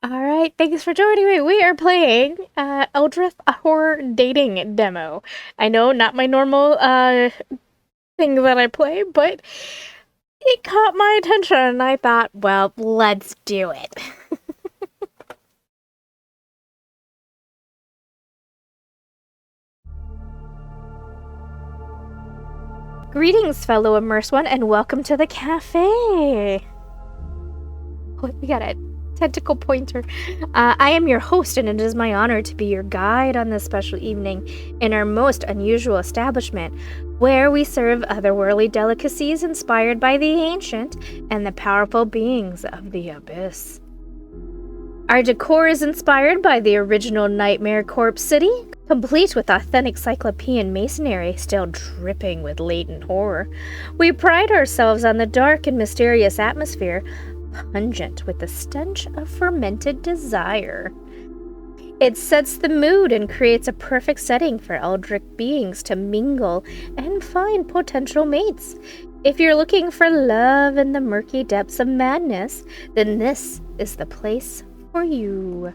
Alright, thanks for joining me. We are playing Eldritch, a horror dating demo. I know, not my normal thing that I play, but it caught my attention and I thought, well, let's do it. Greetings, fellow Immerse One, and welcome to the cafe. Oh, we got a tentacle pointer. I am your host, and it is my honor to be your guide on this special evening in our most unusual establishment, where we serve otherworldly delicacies inspired by the ancient and the powerful beings of the abyss. Our decor is inspired by the original Nightmare Corpse City, complete with authentic Cyclopean masonry still dripping with latent horror. We pride ourselves on the dark and mysterious atmosphere, pungent with the stench of fermented desire. It sets the mood and creates a perfect setting for eldritch beings to mingle and find potential mates. If you're looking for love in the murky depths of madness, then this is the place for you.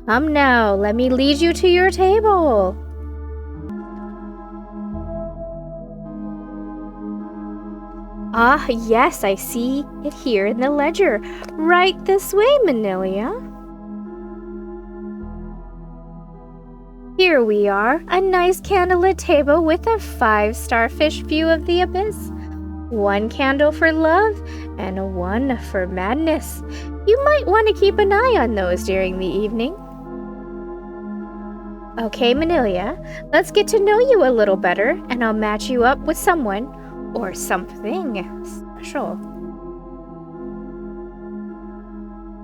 Come now, let me lead you to your table. Ah, yes, I see it here in the ledger. Right this way, Manilia. Here we are, a nice candlelit table with a 5-star-fish view of the abyss. 1 candle for love and 1 for madness. You might want to keep an eye on those during the evening. Okay, Manilia, let's get to know you a little better, and I'll match you up with someone or something special.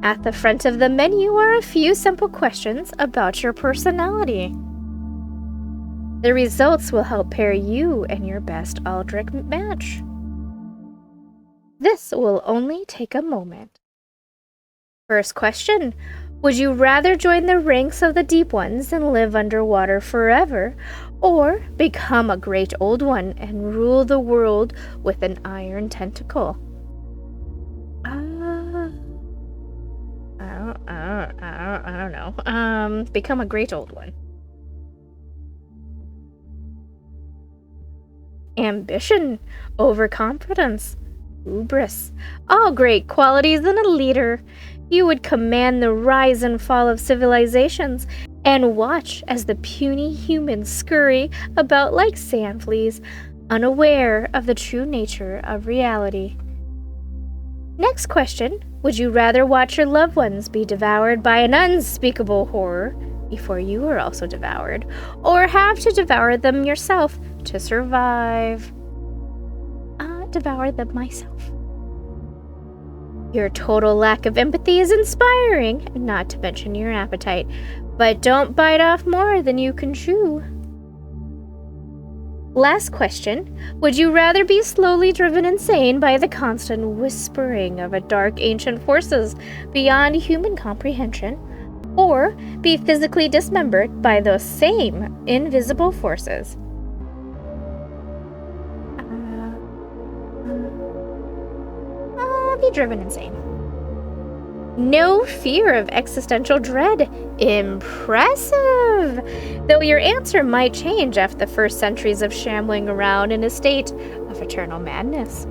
At the front of the menu are a few simple questions about your personality. The results will help pair you and your best Eldritch match. This will only take a moment. First question. Would you rather join the ranks of the deep ones and live underwater forever, or become a great old one and rule the world with an iron tentacle? I don't know. Become a great old one. Ambition, overconfidence, hubris, all great qualities in a leader. You would command the rise and fall of civilizations and watch as the puny humans scurry about like sand fleas, unaware of the true nature of reality. Next question. Would you rather watch your loved ones be devoured by an unspeakable horror before you are also devoured, or have to devour them yourself to survive? Devour them myself. Your total lack of empathy is inspiring, not to mention your appetite, but don't bite off more than you can chew. Last question. Would you rather be slowly driven insane by the constant whispering of a dark ancient forces beyond human comprehension, or be physically dismembered by those same invisible forces? Be driven insane. No fear of existential dread. Impressive! Though your answer might change after the first centuries of shambling around in a state of eternal madness.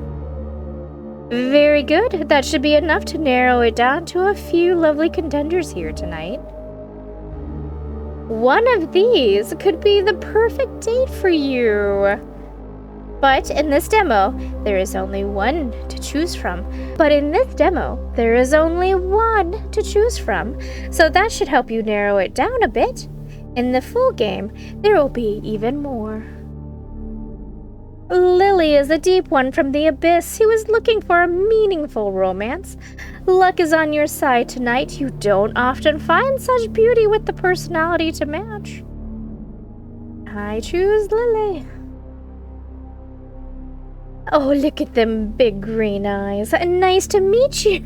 Very good. That should be enough to narrow it down to a few lovely contenders here tonight. One of these could be the perfect date for you. But in this demo, there is only one to choose from. So that should help you narrow it down a bit. In the full game, there will be even more. Lily is a deep one from the abyss who is looking for a meaningful romance. Luck is on your side tonight. You don't often find such beauty with the personality to match. I choose Lily. Oh, look at them big green eyes. Nice to meet you.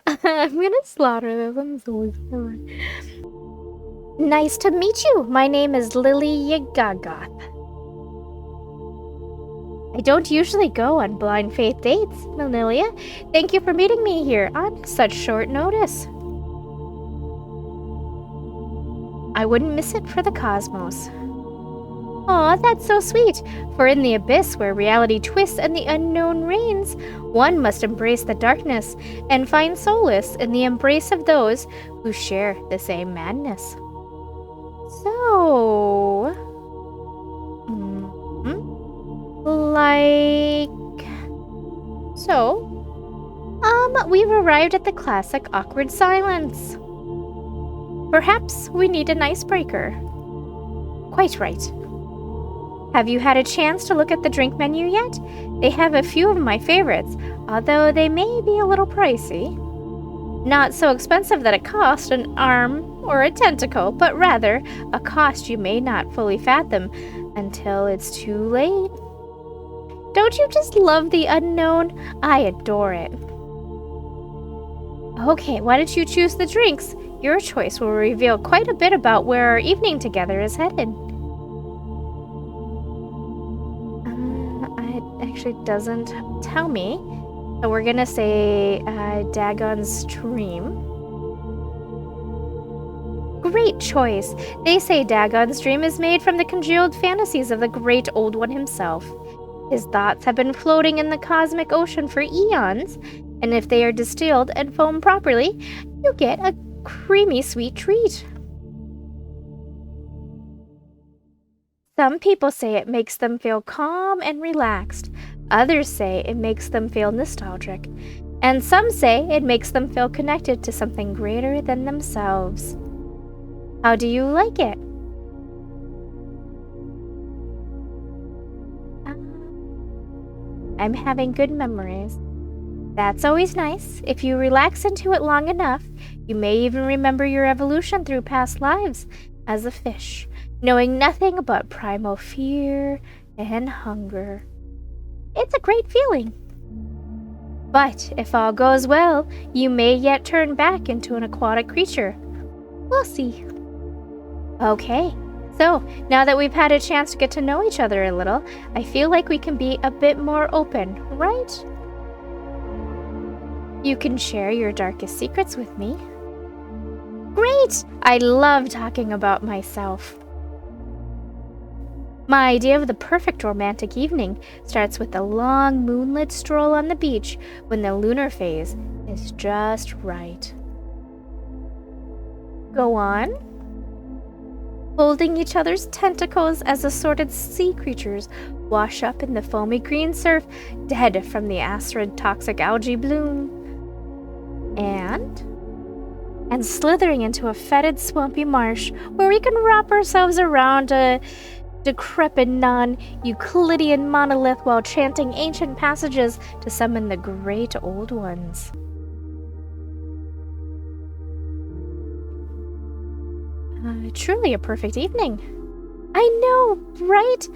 I'm gonna slaughter this. I'm so sorry. Nice to meet you. My name is Lily Yagagoth. I don't usually go on blind faith dates, Melilia. Thank you for meeting me here on such short notice. I wouldn't miss it for the cosmos. Aw, that's so sweet. For in the abyss where reality twists and the unknown reigns, one must embrace the darkness and find solace in the embrace of those who share the same madness. So... we've arrived at the classic awkward silence. Perhaps we need an icebreaker. Quite right. Have you had a chance to look at the drink menu yet? They have a few of my favorites, although they may be a little pricey. Not so expensive that it costs an arm or a tentacle, but rather a cost you may not fully fathom until it's too late. Don't you just love the unknown? I adore it. Okay, why don't you choose the drinks? Your choice will reveal quite a bit about where our evening together is headed. It actually doesn't tell me. So we're gonna say Dagon Stream. Great choice. They say Dagon's dream is made from the congealed fantasies of the great old one himself. His thoughts have been floating in the cosmic ocean for eons, and if they are distilled and foamed properly, you get a creamy sweet treat. Some people say it makes them feel calm and relaxed. Others say it makes them feel nostalgic. And some say it makes them feel connected to something greater than themselves. How do you like it? I'm having good memories. That's always nice. If you relax into it long enough, you may even remember your evolution through past lives as a fish, knowing nothing but primal fear and hunger. It's a great feeling. But if all goes well, you may yet turn back into an aquatic creature. We'll see. Okay, so now that we've had a chance to get to know each other a little, I feel like we can be a bit more open, right? You can share your darkest secrets with me. Great! I love talking about myself. My idea of the perfect romantic evening starts with a long moonlit stroll on the beach when the lunar phase is just right. Go on. Holding each other's tentacles as assorted sea creatures wash up in the foamy green surf, dead from the acrid toxic algae bloom. And slithering into a fetid swampy marsh where we can wrap ourselves around a decrepit non-Euclidean monolith while chanting ancient passages to summon the great old ones. Truly a perfect evening. I know, right?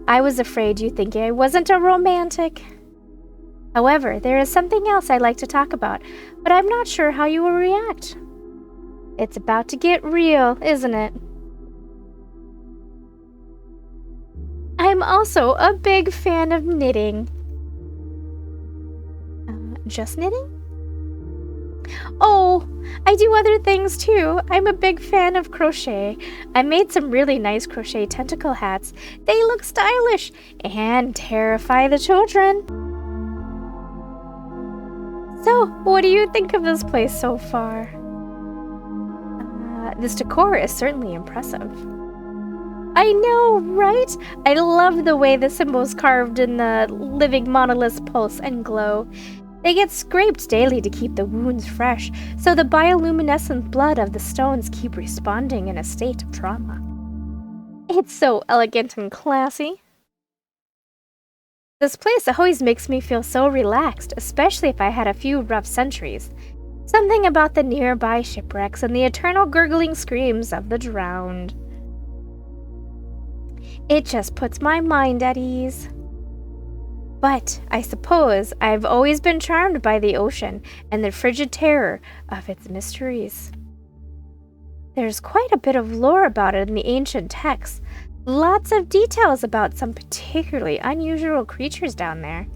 I was afraid you'd think I wasn't a romantic. However, there is something else I'd like to talk about, but I'm not sure how you will react. It's about to get real, isn't it? I'm also a big fan of knitting. Just knitting? Oh, I do other things too. I'm a big fan of crochet. I made some really nice crochet tentacle hats. They look stylish and terrify the children. So, what do you think of this place so far? This decor is certainly impressive. I know, right? I love the way the symbols carved in the living monoliths pulse and glow. They get scraped daily to keep the wounds fresh, so the bioluminescent blood of the stones keep responding in a state of trauma. It's so elegant and classy. This place always makes me feel so relaxed, especially if I had a few rough centuries. Something about the nearby shipwrecks and the eternal gurgling screams of the drowned. It just puts my mind at ease. But I suppose I've always been charmed by the ocean and the frigid terror of its mysteries. There's quite a bit of lore about it in the ancient texts, Lots of details about some particularly unusual creatures down there.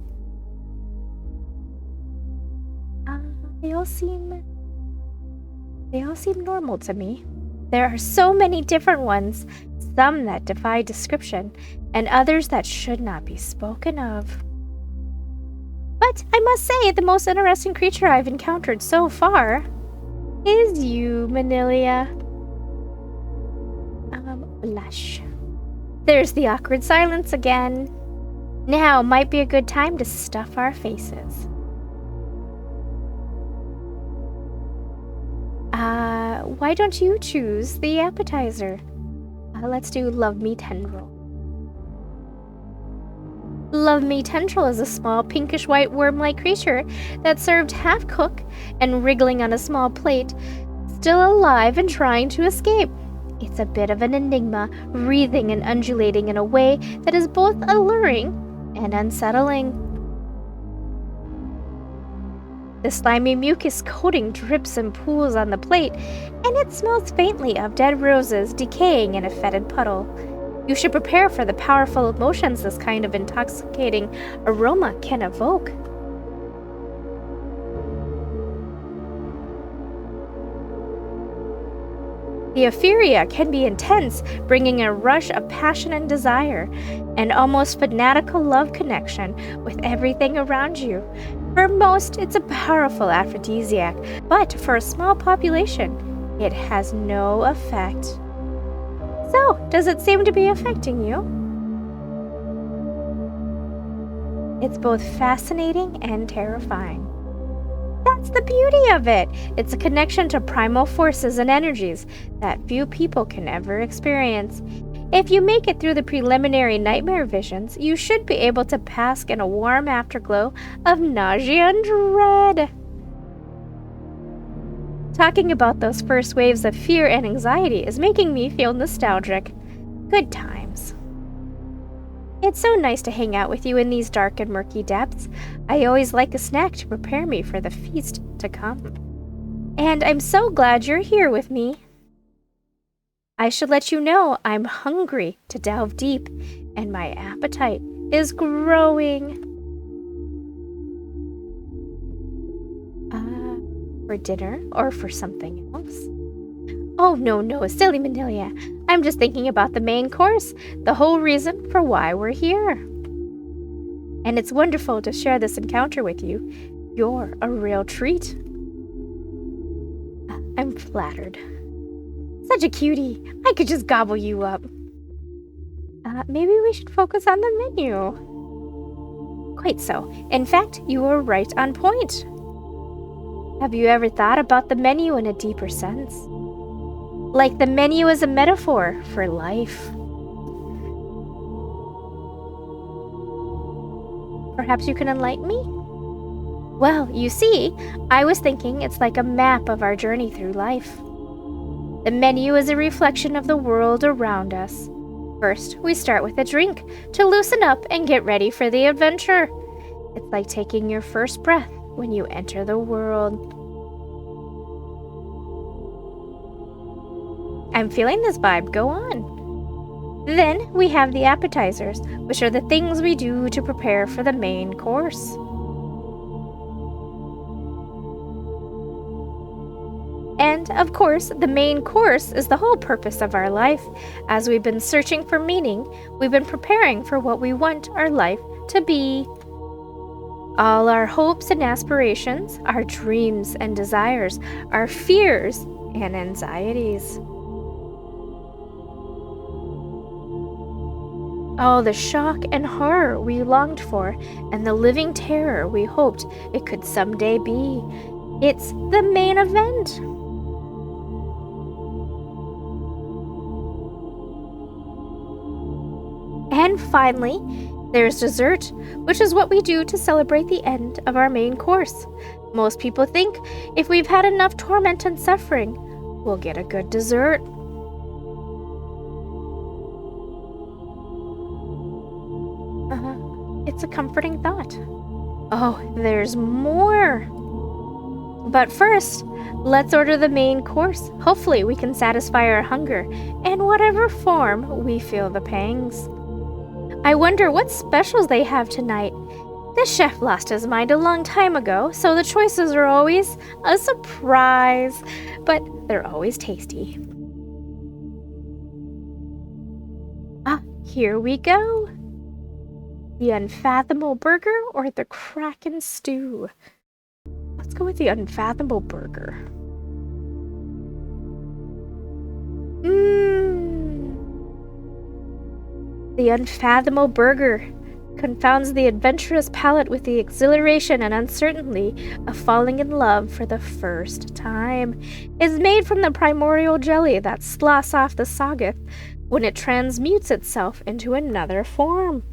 They all seem normal to me. There are so many different ones, some that defy description, and others that should not be spoken of. But I must say, the most interesting creature I've encountered so far is you, Manilia. Blush. There's the awkward silence again. Now might be a good time to stuff our faces. Why don't you choose the appetizer? Let's do Love Me Tendril. Love Me Tendril is a small pinkish-white worm-like creature that's served half-cooked and wriggling on a small plate, still alive and trying to escape. It's a bit of an enigma, wreathing and undulating in a way that is both alluring and unsettling. The slimy mucus coating drips and pools on the plate, and it smells faintly of dead roses decaying in a fetid puddle. You should prepare for the powerful emotions this kind of intoxicating aroma can evoke. The euphoria can be intense, bringing a rush of passion and desire, an almost fanatical love connection with everything around you. For most, it's a powerful aphrodisiac, but for a small population, it has no effect. So, does it seem to be affecting you? It's both fascinating and terrifying. That's the beauty of it. It's a connection to primal forces and energies that few people can ever experience. If you make it through the preliminary nightmare visions, you should be able to bask in a warm afterglow of nausea and dread. Talking about those first waves of fear and anxiety is making me feel nostalgic. Good times. It's so nice to hang out with you in these dark and murky depths. I always like a snack to prepare me for the feast to come. And I'm so glad you're here with me. I should let you know I'm hungry to delve deep, and my appetite is growing. For dinner or for something else? Oh, no, silly Manilia. I'm just thinking about the main course, the whole reason for why we're here. And it's wonderful to share this encounter with you. You're a real treat. I'm flattered. Such a cutie. I could just gobble you up. Maybe we should focus on the menu. Quite so. In fact, you were right on point. Have you ever thought about the menu in a deeper sense? Like the menu is a metaphor for life. Perhaps you can enlighten me? Well, you see, I was thinking it's like a map of our journey through life. The menu is a reflection of the world around us. First, we start with a drink to loosen up and get ready for the adventure. It's like taking your first breath when you enter the world. I'm feeling this vibe, go on. Then we have the appetizers, which are the things we do to prepare for the main course. And, of course, the main course is the whole purpose of our life. As we've been searching for meaning, we've been preparing for what we want our life to be. All our hopes and aspirations, our dreams and desires, our fears and anxieties. All the shock and horror we longed for, and the living terror we hoped it could someday be. It's the main event. And finally, there's dessert, which is what we do to celebrate the end of our main course. Most people think if we've had enough torment and suffering, we'll get a good dessert. It's a comforting thought. Oh, there's more. But first, let's order the main course. Hopefully we can satisfy our hunger in whatever form we feel the pangs. I wonder what specials they have tonight. The chef lost his mind a long time ago, so the choices are always a surprise, but they're always tasty. Ah, here we go. The Unfathomable Burger or the Kraken Stew? Let's go with the Unfathomable Burger. The Unfathomable Burger confounds the adventurous palate with the exhilaration and uncertainty of falling in love for the first time. It's made from the primordial jelly that sloughs off the Sagoth when it transmutes itself into another form.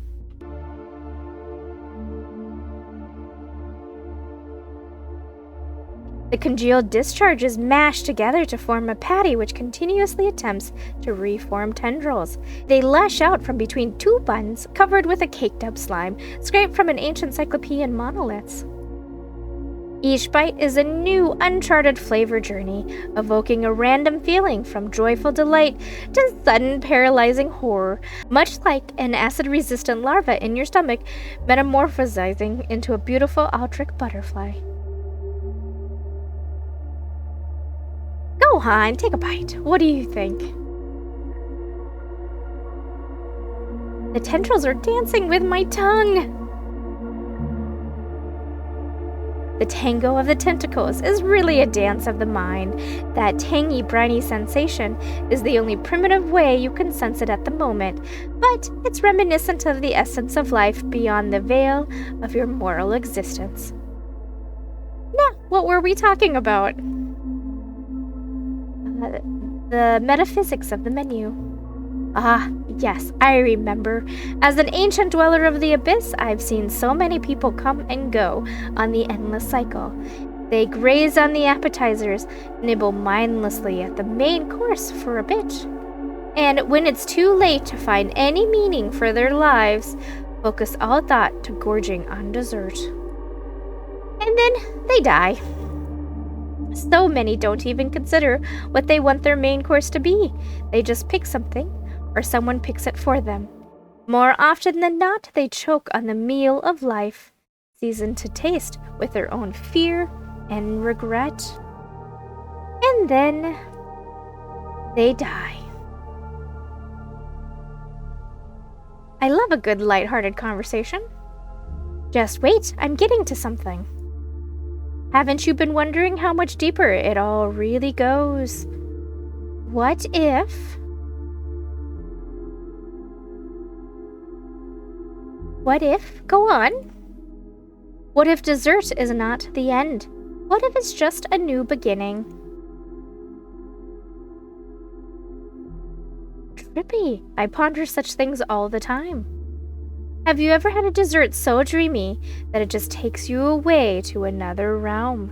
The congealed discharge is mashed together to form a patty which continuously attempts to reform tendrils. They lash out from between two buns covered with a caked-up slime scraped from an ancient cyclopean monoliths. Each bite is a new, uncharted flavor journey, evoking a random feeling from joyful delight to sudden paralyzing horror, much like an acid-resistant larva in your stomach metamorphosizing into a beautiful Aldrich butterfly. Go on, take a bite. What do you think? The tendrils are dancing with my tongue. The tango of the tentacles is really a dance of the mind. That tangy, briny sensation is the only primitive way you can sense it at the moment, but it's reminiscent of the essence of life beyond the veil of your mortal existence. Now, what were we talking about? The metaphysics of the menu. Ah, yes, I remember. As an ancient dweller of the abyss, I've seen so many people come and go on the endless cycle. They graze on the appetizers, nibble mindlessly at the main course for a bit. And when it's too late to find any meaning for their lives, focus all thought to gorging on dessert. And then they die. So many don't even consider what they want their main course to be. They just pick something, or someone picks it for them. More often than not, they choke on the meal of life, seasoned to taste with their own fear and regret. And then they die. I love a good lighthearted conversation. Just wait, I'm getting to something. Haven't you been wondering how much deeper it all really goes? What if... Go on. What if dessert is not the end? What if it's just a new beginning? Trippy. I ponder such things all the time. Have you ever had a dessert so dreamy that it just takes you away to another realm?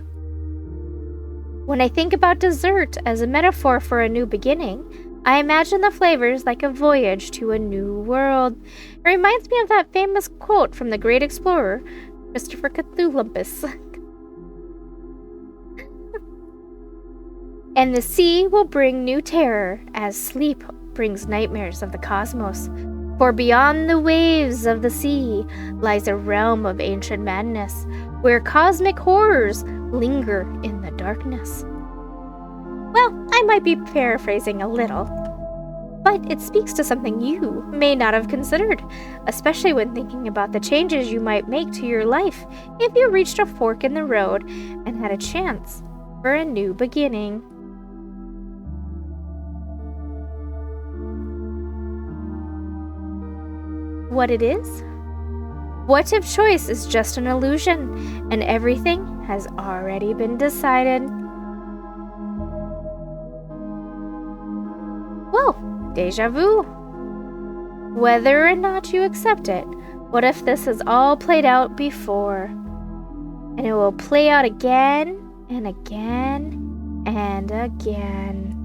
When I think about dessert as a metaphor for a new beginning, I imagine the flavors like a voyage to a new world. It reminds me of that famous quote from the great explorer, Christopher Columbus. And the sea will bring new terror as sleep brings nightmares of the cosmos. For beyond the waves of the sea lies a realm of ancient madness, where cosmic horrors linger in the darkness. Well, I might be paraphrasing a little, but it speaks to something you may not have considered, especially when thinking about the changes you might make to your life if you reached a fork in the road and had a chance for a new beginning. What it is? What if choice is just an illusion and everything has already been decided? Whoa, deja vu. Whether or not you accept it, what if this has all played out before? And it will play out again and again and again.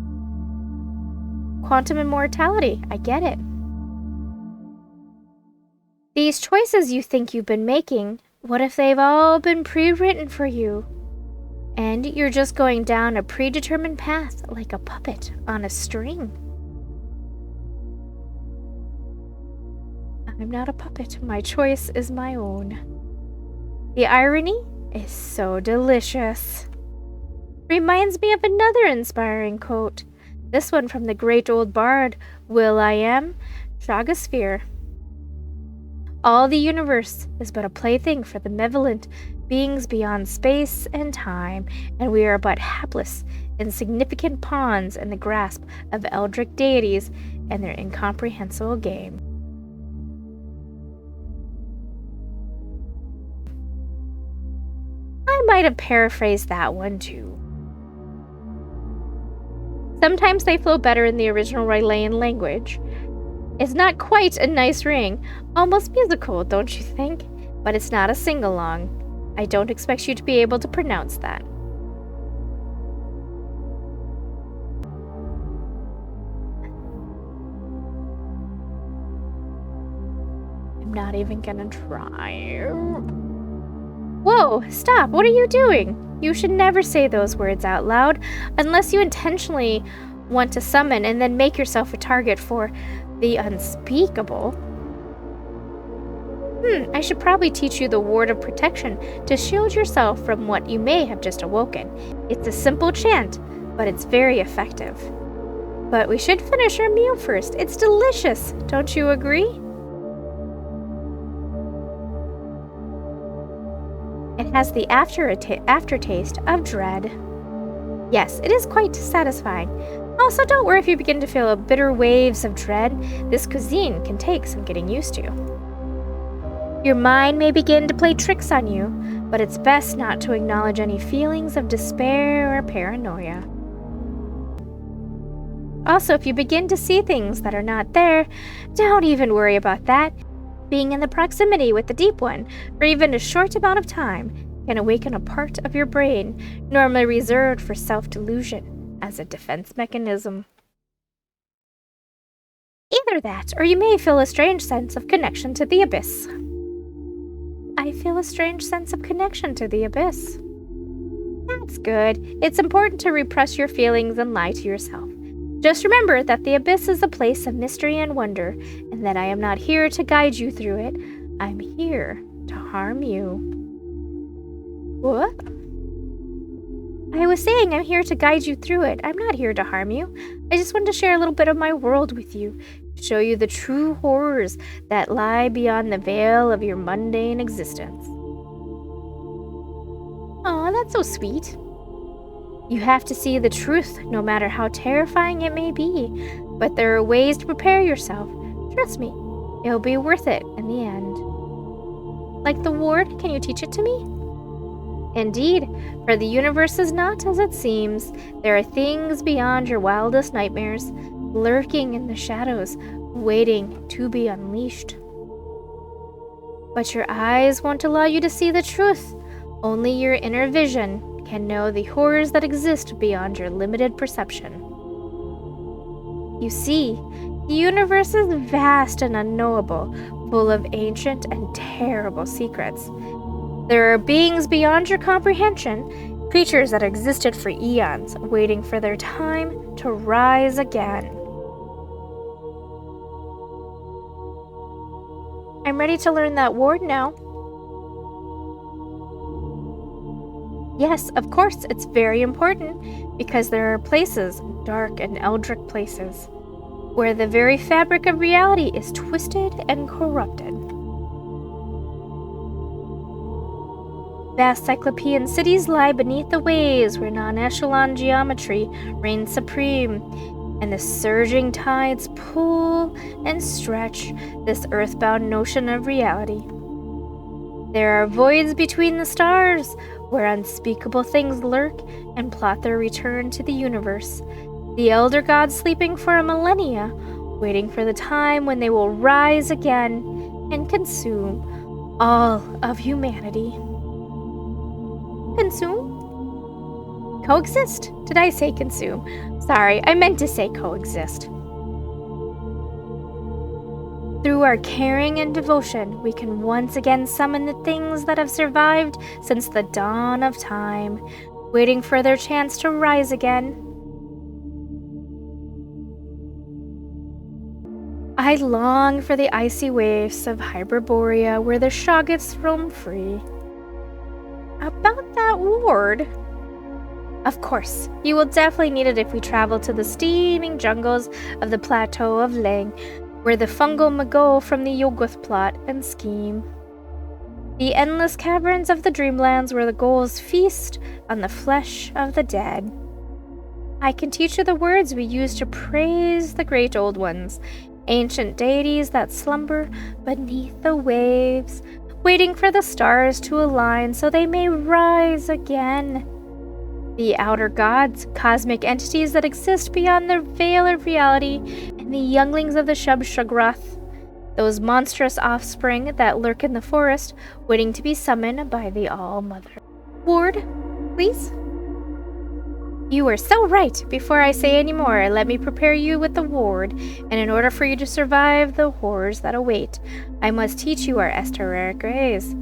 Quantum immortality, I get it. These choices you think you've been making, what if they've all been pre-written for you? And you're just going down a predetermined path like a puppet on a string. I'm not a puppet. My choice is my own. The irony is so delicious. Reminds me of another inspiring quote. This one from the great old bard, Will.I.am Shakespeare. All the universe is but a plaything for the malevolent beings beyond space and time, and we are but hapless, insignificant pawns in the grasp of Eldritch deities and their incomprehensible game. I might have paraphrased that one too. Sometimes they flow better in the original Rylaian language. It's not quite a nice ring, almost musical, don't you think? But it's not a sing-along. I don't expect you to be able to pronounce that. I'm not even gonna try. Whoa, stop, what are you doing? You should never say those words out loud unless you intentionally want to summon and then make yourself a target for the unspeakable. I should probably teach you the ward of protection to shield yourself from what you may have just awoken. It's a simple chant, but it's very effective. But we should finish our meal first. It's delicious, don't you agree? It has the aftertaste of dread. Yes, it is quite satisfying. Also, don't worry if you begin to feel bitter waves of dread. This cuisine can take some getting used to. Your mind may begin to play tricks on you, but it's best not to acknowledge any feelings of despair or paranoia. Also, if you begin to see things that are not there, don't even worry about that. Being in the proximity with the Deep One for even a short amount of time can awaken a part of your brain normally reserved for self-delusion as a defense mechanism. Either that, or you may feel a strange sense of connection to the abyss. I feel a strange sense of connection to the abyss. That's good. It's important to repress your feelings and lie to yourself. Just remember that the abyss is a place of mystery and wonder, and that I am not here to guide you through it. I'm here to harm you. What? I was saying I'm here to guide you through it. I'm not here to harm you. I just want to share a little bit of my world with you. Show you the true horrors that lie beyond the veil of your mundane existence. Aw, that's so sweet. You have to see the truth, no matter how terrifying it may be. But there are ways to prepare yourself. Trust me, it'll be worth it in the end. Like the ward, can you teach it to me? Indeed, for the universe is not as it seems. There are things beyond your wildest nightmares, lurking in the shadows, waiting to be unleashed. But your eyes won't allow you to see the truth. Only your inner vision can know the horrors that exist beyond your limited perception. You see, the universe is vast and unknowable, full of ancient and terrible secrets. There are beings beyond your comprehension, creatures that existed for eons, waiting for their time to rise again. I'm ready to learn that ward now. Yes, of course, it's very important, because there are places, dark and eldritch places, where the very fabric of reality is twisted and corrupted. Vast cyclopean cities lie beneath the waves where non-echelon geometry reigns supreme, and the surging tides pull and stretch this earthbound notion of reality. There are voids between the stars, where unspeakable things lurk and plot their return to the universe, the elder gods sleeping for a millennia, waiting for the time when they will rise again and consume all of humanity. Consume? Coexist? Did I say consume? Sorry, I meant to say coexist. Through our caring and devotion, we can once again summon the things that have survived since the dawn of time. waiting for their chance to rise again. I long for the icy waves of Hyperborea where the shoggoths roam free. About that ward. Of course, you will definitely need it if we travel to the steaming jungles of the Plateau of Lang, where the fungal may go from the Yoggoth plot and scheme. The endless caverns of the Dreamlands where the ghouls feast on the flesh of the dead. I can teach you the words we use to praise the great old ones, ancient deities that slumber beneath the waves, waiting for the stars to align so they may rise again. The outer gods, cosmic entities that exist beyond the veil of reality, and the younglings of the Shub-Shuggoth, those monstrous offspring that lurk in the forest, waiting to be summoned by the All-Mother. Ward, please? You are so right. Before I say any more, let me prepare you with the ward, and in order for you to survive the horrors that await, I must teach you our esoteric ways.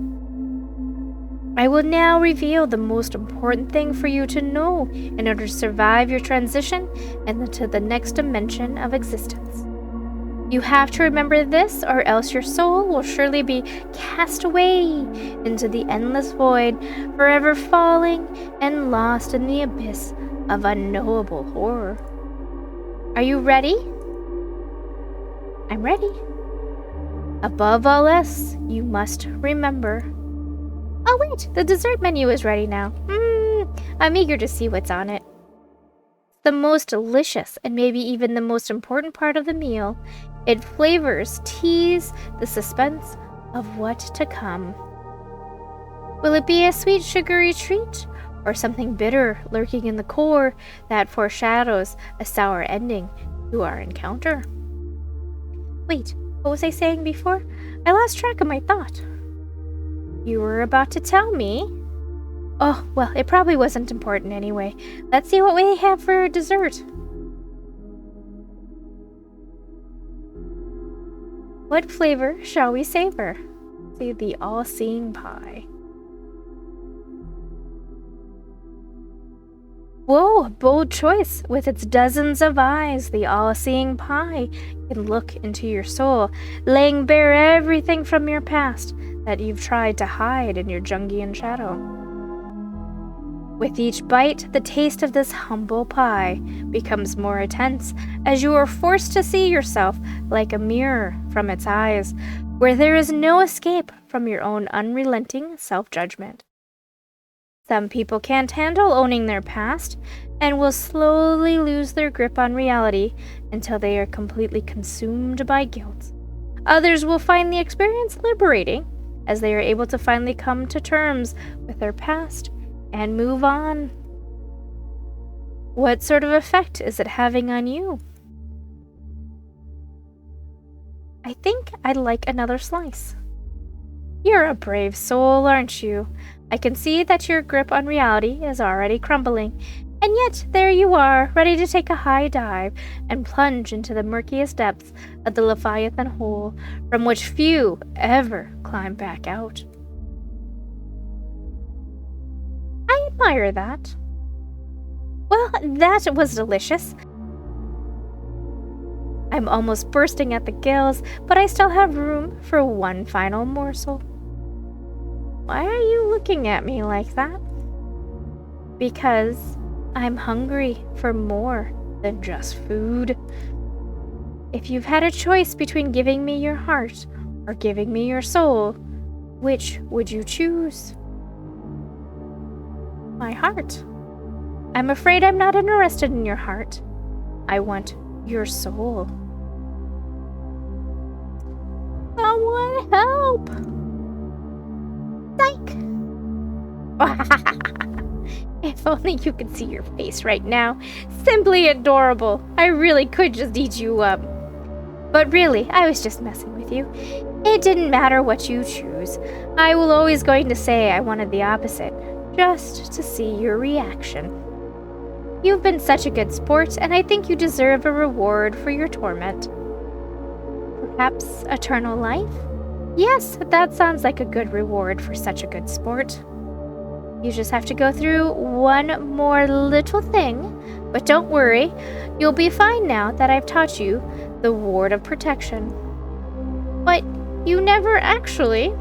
I will now reveal the most important thing for you to know in order to survive your transition into the next dimension of existence. You have to remember this, or else your soul will surely be cast away into the endless void, forever falling and lost in the abyss of unknowable horror. Are you ready? I'm ready. Above all else, you must remember. Oh wait, the dessert menu is ready now. I'm eager to see what's on it. The most delicious and maybe even the most important part of the meal. It flavors tease the suspense of what to come. Will it be a sweet sugary treat? Or something bitter lurking in the core that foreshadows a sour ending to our encounter? Wait, what was I saying before? I lost track of my thought. You were about to tell me? Oh, well, it probably wasn't important anyway. Let's see what we have for dessert. What flavor shall we savor? See, the all-seeing pie. Whoa, bold choice. With its dozens of eyes, the all-seeing pie can look into your soul, laying bare everything from your past that you've tried to hide in your Jungian shadow. With each bite, the taste of this humble pie becomes more intense as you are forced to see yourself like a mirror from its eyes, where there is no escape from your own unrelenting self-judgment. Some people can't handle owning their past and will slowly lose their grip on reality until they are completely consumed by guilt. Others will find the experience liberating as they are able to finally come to terms with their past and move on. What sort of effect is it having on you? I think I'd like another slice. You're a brave soul, aren't you? I can see that your grip on reality is already crumbling, and yet there you are, ready to take a high dive and plunge into the murkiest depths of the Leviathan hole, from which few ever climb back out. I admire that. Well, that was delicious. I'm almost bursting at the gills, but I still have room for one final morsel. Why are you looking at me like that? Because I'm hungry for more than just food. If you've had a choice between giving me your heart or giving me your soul, which would you choose? My heart. I'm afraid I'm not interested in your heart. I want your soul. Someone help! Psych! If only you could see your face right now. Simply adorable. I really could just eat you up. But really, I was just messing with you. It didn't matter what you choose. I will always going to say I wanted the opposite, just to see your reaction. You've been such a good sport, and I think you deserve a reward for your torment. Perhaps eternal life? Yes, that sounds like a good reward for such a good sport. You just have to go through one more little thing, but don't worry, you'll be fine now that I've taught you the ward of protection. But you never actually.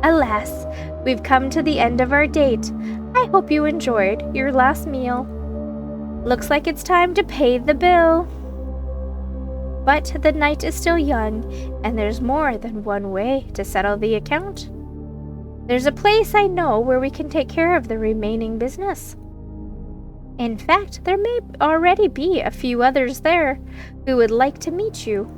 Alas, we've come to the end of our date. I hope you enjoyed your last meal. Looks like it's time to pay the bill. But the night is still young, and there's more than one way to settle the account. There's a place I know where we can take care of the remaining business. In fact, there may already be a few others there who would like to meet you.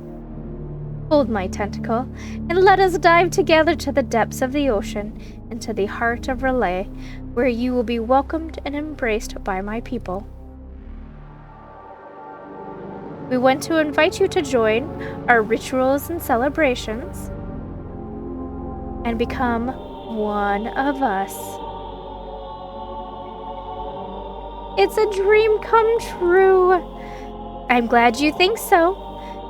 Hold my tentacle, and let us dive together to the depths of the ocean, into the heart of Relay, where you will be welcomed and embraced by my people. We want to invite you to join our rituals and celebrations and become one of us. It's a dream come true. I'm glad you think so.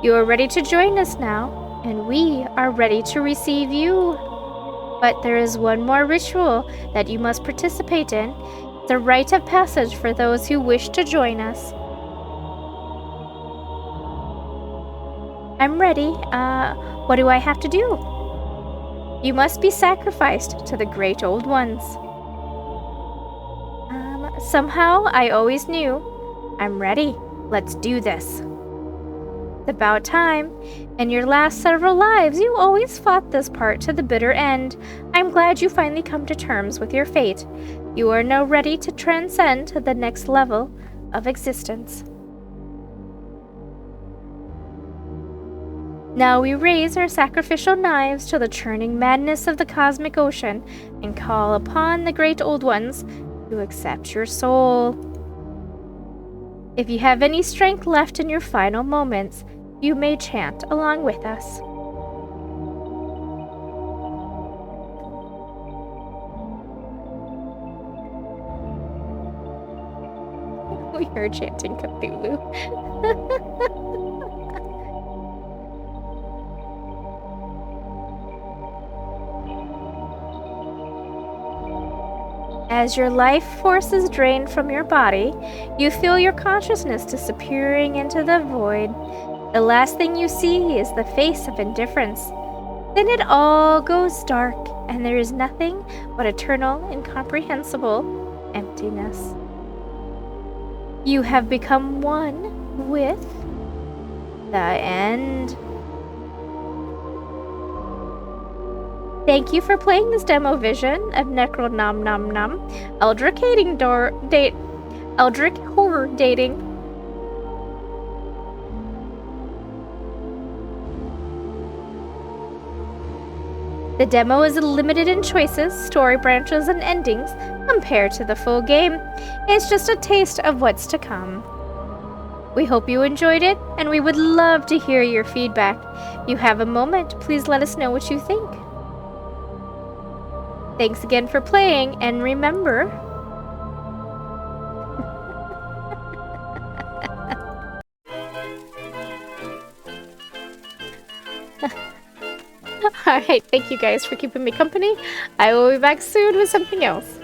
You are ready to join us now, and we are ready to receive you. But there is one more ritual that you must participate in. It's a rite of passage for those who wish to join us. I'm ready. What do I have to do? You must be sacrificed to the great old ones. Somehow I always knew. I'm ready. Let's do this. It's about time. In your last several lives, you always fought this part to the bitter end. I'm glad you finally come to terms with your fate. You are now ready to transcend to the next level of existence. Now we raise our sacrificial knives to the churning madness of the cosmic ocean and call upon the great old ones to accept your soul. If you have any strength left in your final moments, you may chant along with us. We are chanting Cthulhu. As your life force is drained from your body, you feel your consciousness disappearing into the void. The last thing you see is the face of indifference. Then it all goes dark, and there is nothing but eternal, incomprehensible emptiness. You have become one with the end. Thank you for playing this demo vision of NecroNomNomNom, Eldritch horror dating. The demo is limited in choices, story branches, and endings compared to the full game. It's just a taste of what's to come. We hope you enjoyed it, and we would love to hear your feedback. You have a moment, please let us know what you think. Thanks again for playing, and remember... Alright, thank you guys for keeping me company. I will be back soon with something else.